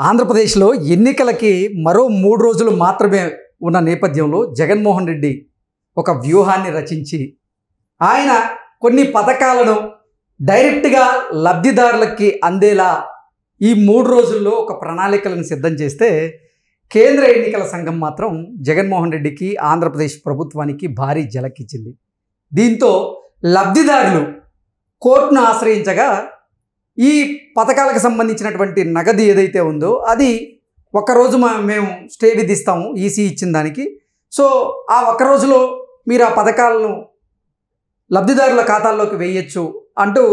ఆంధ్రప్రదేశ్లో ఎన్నికలకి మరో 3 రోజులు మాత్రమే ఉన్న నేపథ్యంలో జగన్మోహన్ రెడ్డి ఒక వ్యూహాన్ని రచించి ఆయన కొన్ని పథకాలను డైరెక్ట్గా లబ్ధిదారులకి అందేలా ఈ 3 రోజుల్లో ఒక ప్రణాళికలను సిద్ధం చేస్తే కేంద్ర ఎన్నికల సంఘం మాత్రం జగన్మోహన్ రెడ్డికి ఆంధ్రప్రదేశ్ ప్రభుత్వానికి భారీ జలకిచ్చింది. దీంతో లబ్ధిదారులు కోర్టును ఆశ్రయించగా ఈ పథకాలకు సంబంధించినటువంటి నగదు ఏదైతే ఉందో అది ఒక్కరోజు మేము స్టే విధిస్తాము ఈసీ ఇచ్చిన దానికి. సో ఆ ఒక్క రోజులో మీరు ఆ పథకాలను లబ్ధిదారుల ఖాతాల్లోకి వేయచ్చు అంటూ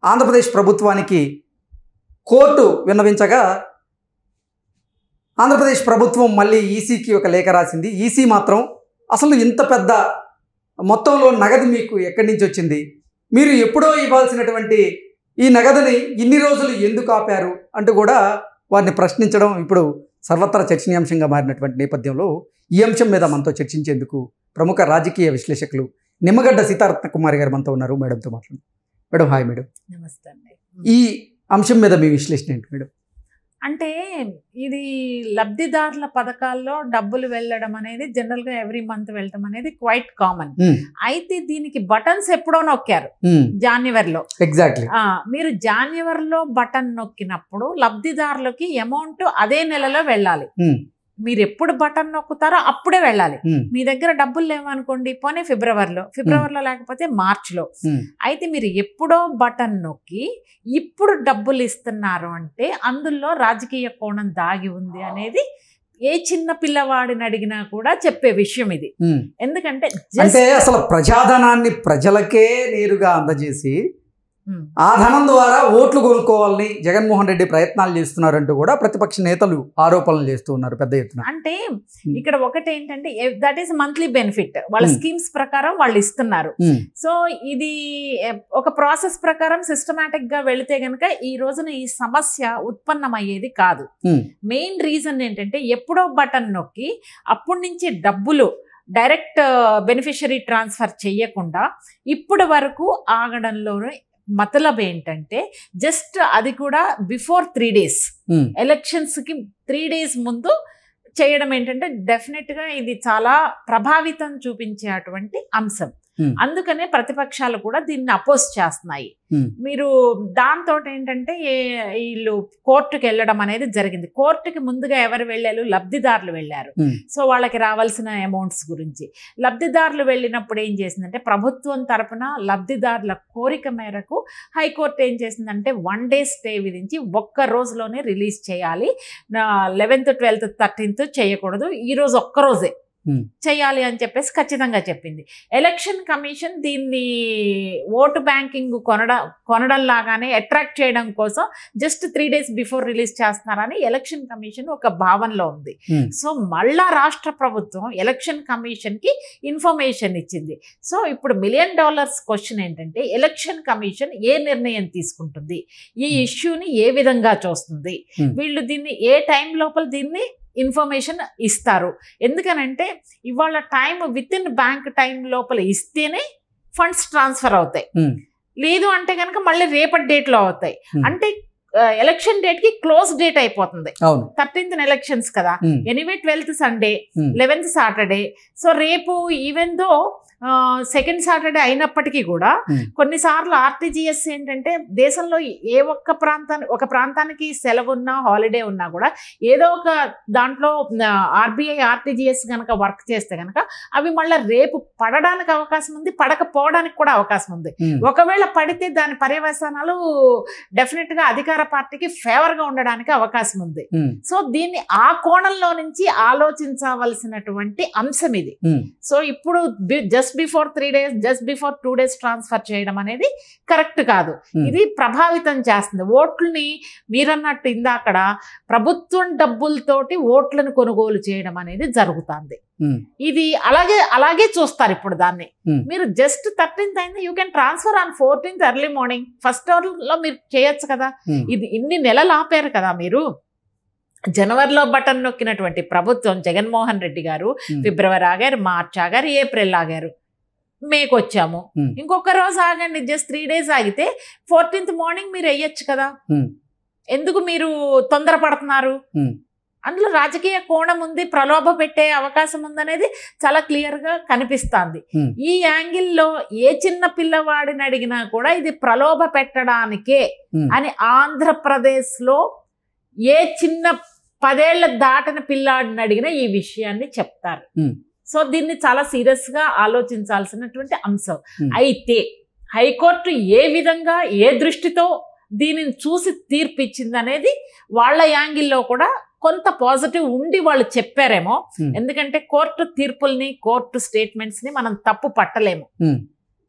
ఆంధ్రప్రదేశ్ ప్రభుత్వానికి కోర్టు విన్నవించగా ఆంధ్రప్రదేశ్ ప్రభుత్వం మళ్ళీ ఈసీకి ఒక లేఖ రాసింది. ఈసీ మాత్రం అసలు ఇంత పెద్ద మొత్తంలో నగదు మీకు ఎక్కడి నుంచి వచ్చింది, మీరు ఎప్పుడో ఇవ్వాల్సినటువంటి ఈ నగదుని ఇన్ని రోజులు ఎందుకు ఆపారు అంటూ కూడా వారిని ప్రశ్నించడం ఇప్పుడు సర్వత్రా చర్చనీయాంశంగా మారినటువంటి నేపథ్యంలో ఈ అంశం మీద మనతో చర్చించేందుకు ప్రముఖ రాజకీయ విశ్లేషకులు నిమ్మగడ్డ సీతారత్న కుమారి గారు మనతో ఉన్నారు. మేడంతో మాట్లాడు. Madam hi madam. నమస్తే అండి. ఈ అంశం మీద మీ విశ్లేషణ ఏంటి మేడం? అంటే ఇది లబ్ధిదారుల పథకాల్లో డబ్బులు వెళ్ళడం అనేది జనరల్గా ఎవ్రీ మంత్ వెళ్ళడం అనేది క్వైట్ కామన్. అయితే దీనికి బటన్స్ ఎప్పుడో నొక్కారు జాన్యువరిలో. ఎగ్జాక్ట్లీ. మీరు జాన్యువరిలో బటన్ నొక్కినప్పుడు లబ్ధిదారులకి అమౌంట్ అదే నెలలో వెళ్ళాలి. మీరు ఎప్పుడు బటన్ నొక్కుతారో అప్పుడే వెళ్ళాలి. మీ దగ్గర డబ్బులు లేవనుకోండి, పోనీ ఫిబ్రవరిలో లేకపోతే మార్చిలో. అయితే మీరు ఎప్పుడో బటన్ నొక్కి ఇప్పుడు డబ్బులు ఇస్తున్నారు అంటే అందులో రాజకీయ కోణం దాగి ఉంది అనేది ఏ చిన్న పిల్లవాడిని అడిగినా కూడా చెప్పే విషయం ఇది. ఎందుకంటే అసలు ప్రజాధనాన్ని ప్రజలకే నేరుగా అందజేసి ఆ ధనం ద్వారా ఓట్లు కొనుక్కోవాలని జగన్మోహన్ రెడ్డి ప్రయత్నాలు చేస్తున్నారంటూ కూడా ప్రతిపక్ష నేతలు ఆరోపణలు చేస్తూ ఉన్నారు పెద్ద ఎత్తున. అంటే ఇక్కడ ఒకటి ఏంటంటే దట్ ఈస్ మంత్లీ బెనిఫిట్, వాళ్ళ స్కీమ్స్ ప్రకారం వాళ్ళు ఇస్తున్నారు. సో ఇది ఒక ప్రాసెస్ ప్రకారం సిస్టమాటిక్ గా వెళితే గనక ఈ రోజున ఈ సమస్య ఉత్పన్నమయ్యేది కాదు. మెయిన్ రీజన్ ఏంటంటే ఎప్పుడో బటన్ నొక్కి అప్పటి నుంచి డబ్బులు డైరెక్ట్ బెనిఫిషరీ ట్రాన్స్ఫర్ చెయ్యకుండా ఇప్పటి వరకు ఆగడంలోనే మతలబ్ ఏంటంటే జస్ట్ అది కూడా బిఫోర్ 3 days ఎలక్షన్స్కి 3 days ముందు చేయడం ఏంటంటే డెఫినెట్గా ఇది చాలా ప్రభావితం చూపించేటువంటి అంశం. అందుకనే ప్రతిపక్షాలు కూడా దీన్ని అపోజ్ చేస్తున్నాయి. మీరు దాంతో ఏంటంటే వీళ్ళు కోర్టుకి వెళ్ళడం అనేది జరిగింది. కోర్టుకి ముందుగా ఎవరు వెళ్ళారు? లబ్ధిదారులు వెళ్ళారు. సో వాళ్ళకి రావాల్సిన అమౌంట్స్ గురించి లబ్ధిదారులు వెళ్ళినప్పుడు ఏం చేసిందంటే ప్రభుత్వం తరపున లబ్ధిదారుల కోరిక మేరకు హైకోర్టు ఏం చేసిందంటే 1 day స్టే విధించి ఒక్క రోజులోనే రిలీజ్ చేయాలి. 11th, 12th, 13th చేయకూడదు, ఈ రోజు ఒక్కరోజే చేయాలి అని చెప్పేసి ఖచ్చితంగా చెప్పింది. ఎలక్షన్ కమిషన్ దీన్ని ఓటు బ్యాంకింగ్ కొనడం లాగానే అట్రాక్ట్ చేయడం కోసం జస్ట్ 3 days బిఫోర్ రిలీజ్ చేస్తున్నారని ఎలక్షన్ కమిషన్ ఒక భావనలో ఉంది. సో మళ్ళా రాష్ట్ర ప్రభుత్వం ఎలక్షన్ కమిషన్ కి ఇన్ఫర్మేషన్ ఇచ్చింది. సో ఇప్పుడు $1 million క్వశ్చన్ ఏంటంటే ఎలక్షన్ కమిషన్ ఏ నిర్ణయం తీసుకుంటుంది, ఈ ఇష్యూని ఏ విధంగా చూస్తుంది, వీళ్ళు దీన్ని ఏ టైం లోపల దీన్ని ఇన్ఫర్మేషన్ ఇస్తారు. ఎందుకనంటే ఇవాళ time with in bank time లోపల ఇస్తేనే ఫండ్స్ ట్రాన్స్ఫర్ అవుతాయి, లేదు అంటే కనుక మళ్ళీ రేపటి డేట్లో అవుతాయి. అంటే ఎలక్షన్ డేట్ కి క్లోజ్ డేట్ అయిపోతుంది. 13th ఎలక్షన్స్ కదా, anyway 12th Sunday, 11th Saturday. So రేపు ఈవెన్ దో సెకండ్ సాటర్డే అయినప్పటికీ కూడా కొన్నిసార్లు ఆర్టీజీఎస్ ఏంటంటే దేశంలో ఏ ఒక ప్రాంతానికి సెలవు ఉన్నా హాలిడే ఉన్నా కూడా ఏదో ఒక దాంట్లో ఆర్బీఐ ఆర్టీజీఎస్ కనుక వర్క్ చేస్తే కనుక అవి మళ్ళీ రేపు పడడానికి అవకాశం ఉంది, పడకపోవడానికి కూడా అవకాశం ఉంది. ఒకవేళ పడితే దాని పర్యవసానాలు డెఫినెట్ గా అధికార పార్టీకి ఫేవర్ గా ఉండడానికి అవకాశం ఉంది. సో దీన్ని ఆ కోణంలో నుంచి ఆలోచించవలసినటువంటి అంశం ఇది. సో ఇప్పుడు just before 3 days, just before 2 days transfer చేయడం అనేది కరెక్ట్ కాదు. ఇది ప్రభావితం చేస్తుంది ఓట్లని. మీరన్నట్టు ఇందాకడ ప్రభుత్వం డబ్బులతోటి ఓట్లను కొనుగోలు చేయడం అనేది జరుగుతుంది. ఇది అలాగే చూస్తారు ఇప్పుడు దాన్ని. మీరు జస్ట్ 13th అయింది, you can transfer on 14th early morning, first hour లో మీరు చేయొచ్చు కదా. ఇది ఇన్ని నెలలు ఆపారు కదా మీరు. జనవరిలో బటన్ నొక్కినటువంటి ప్రభుత్వం జగన్మోహన్ రెడ్డి గారు ఫిబ్రవరి ఆగారు, మార్చ్ ఆగారు, ఏప్రిల్ ఆగారు, మేకు వచ్చాము. ఇంకొక రోజు ఆగండి, జస్ట్ 3 days ఆగితే 14th మార్నింగ్ మీరు వేయచ్చు కదా. ఎందుకు మీరు తొందరపడుతున్నారు, అందులో రాజకీయ కోణం ఉంది, ప్రలోభ పెట్టే అవకాశం ఉందనేది చాలా క్లియర్గా కనిపిస్తుంది. ఈ యాంగిల్లో ఏ చిన్న పిల్లవాడిని అడిగినా కూడా ఇది ప్రలోభ పెట్టడానికే అని ఆంధ్రప్రదేశ్లో ఏ చిన్న 10 ఏళ్ల దాటిన పిల్లాడిని అడిగినా ఈ విషయాన్ని చెప్తారు. సో దీన్ని చాలా సీరియస్గా ఆలోచించాల్సినటువంటి అంశం. అయితే హైకోర్టు ఏ విధంగా ఏ దృష్టితో దీనిని చూసి తీర్పు ఇచ్చింది అనేది వాళ్ళ యాంగిల్లో కూడా కొంత పాజిటివ్ ఉండి వాళ్ళు చెప్పారేమో. ఎందుకంటే కోర్టు తీర్పుల్ని, కోర్టు స్టేట్మెంట్స్ని మనం తప్పు పట్టలేము.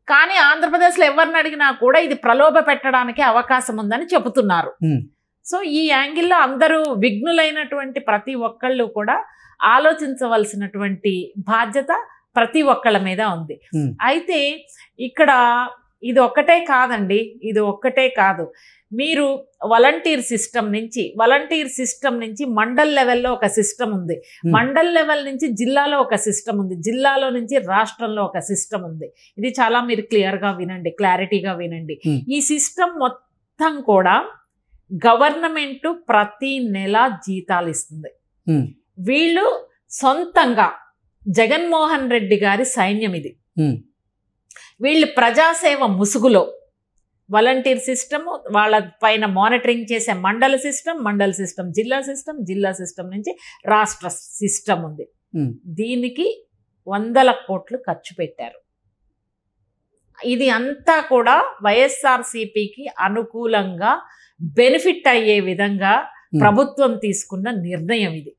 కానీ ఆంధ్రప్రదేశ్లో ఎవరిని అడిగినా కూడా ఇది ప్రలోభ పెట్టడానికి అవకాశం ఉందని చెబుతున్నారు. సో ఈ యాంగిల్లో అందరూ విఘ్నులైనటువంటి ప్రతి ఒక్కళ్ళు కూడా ఆలోచించవలసినటువంటి బాధ్యత ప్రతి ఒక్కళ్ళ మీద ఉంది. అయితే ఇక్కడ ఇది ఒక్కటే కాదండి, ఇది ఒక్కటే కాదు. మీరు వాలంటీర్ సిస్టమ్ నుంచి మండల్ లెవెల్లో ఒక సిస్టమ్ ఉంది, మండల్ లెవెల్ నుంచి జిల్లాలో ఒక సిస్టమ్ ఉంది, జిల్లాలో నుంచి రాష్ట్రంలో ఒక సిస్టమ్ ఉంది. ఇది చాలా మీరు క్లియర్గా వినండి, క్లారిటీగా వినండి. ఈ సిస్టమ్ మొత్తం కూడా గవర్నమెంట్ ప్రతి నెల జీతాలు ఇస్తుంది. వీళ్ళు సొంతంగా జగన్మోహన్ రెడ్డి గారి సైన్యం ఇది. వీళ్ళు ప్రజాసేవ ముసుగులో వాలంటీర్ సిస్టమ్, వాళ్ళ పైన మానిటరింగ్ చేసే మండల సిస్టమ్, జిల్లా సిస్టమ్ నుంచి రాష్ట్ర సిస్టమ్ ఉంది. దీనికి 100 కోట్లు ఖర్చు పెట్టారు. ఇది అంతా కూడా వైఎస్ఆర్సీపీకి అనుకూలంగా బెనిఫిట్ అయ్యే విధంగా ప్రభుత్వం తీసుకున్న నిర్ణయం ఇది.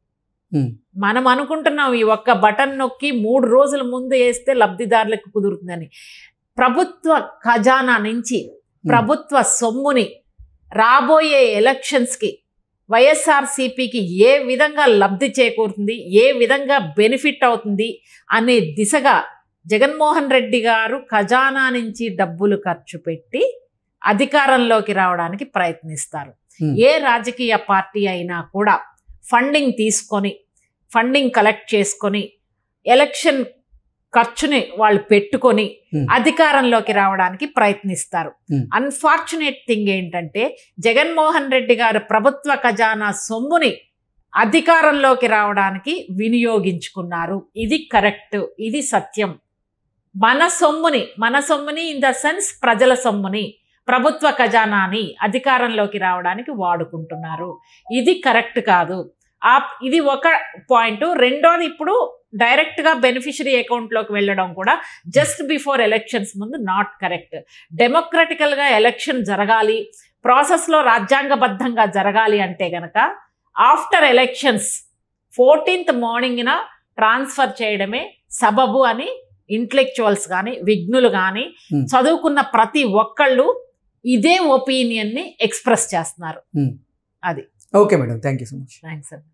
మనం అనుకుంటున్నాం ఈ ఒక్క బటన్ నొక్కి 3 రోజుల ముందు వేస్తే లబ్ధిదారులకు కుదురుతుందని. ప్రభుత్వ ఖజానా నుంచి ప్రభుత్వ సొమ్ముని రాబోయే ఎలక్షన్స్కి వైఎస్ఆర్సీపీకి ఏ విధంగా లబ్ధి చేకూరుతుంది, ఏ విధంగా బెనిఫిట్ అవుతుంది అనే దిశగా జగన్మోహన్ రెడ్డి గారు ఖజానా నుంచి డబ్బులు ఖర్చు పెట్టి అధికారంలోకి రావడానికి ప్రయత్నిస్తారు. ఏ రాజకీయ పార్టీ అయినా కూడా ఫండింగ్ తీసుకొని, ఫండింగ్ కలెక్ట్ చేసుకొని, ఎలక్షన్ ఖర్చుని వాళ్ళు పెట్టుకొని అధికారంలోకి రావడానికి ప్రయత్నిస్తారు. అన్ఫార్చునేట్ థింగ్ ఏంటంటే జగన్మోహన్ రెడ్డి గారు ప్రభుత్వ ఖజానా సొమ్ముని అధికారంలోకి రావడానికి వినియోగించుకున్నారు. ఇది కరెక్ట్, ఇది సత్యం. మన సొమ్ముని ఇన్ ద సెన్స్ ప్రజల సొమ్ముని, ప్రభుత్వ ఖజానాని అధికారంలోకి రావడానికి వాడుకుంటున్నారు. ఇది కరెక్ట్ కాదు. ఇది ఒక పాయింట్. రెండోది, ఇప్పుడు డైరెక్ట్గా బెనిఫిషరీ అకౌంట్లోకి వెళ్ళడం కూడా జస్ట్ బిఫోర్ ఎలక్షన్స్ ముందు నాట్ కరెక్ట్. డెమోక్రటికల్గా ఎలక్షన్ జరగాలి, ప్రాసెస్లో రాజ్యాంగబద్ధంగా జరగాలి అంటే గనక ఆఫ్టర్ ఎలక్షన్స్ 14th మార్నింగ్న ట్రాన్స్ఫర్ చేయడమే సబబు అని ఇంటలెక్చువల్స్ కానీ, విఘ్నులు కానీ, చదువుకున్న ప్రతి ఒక్కళ్ళు ఇదే ఒపీనియన్ని ఎక్స్ప్రెస్ చేస్తున్నారు. అది okay madam, thank you so much. Thanks అండి.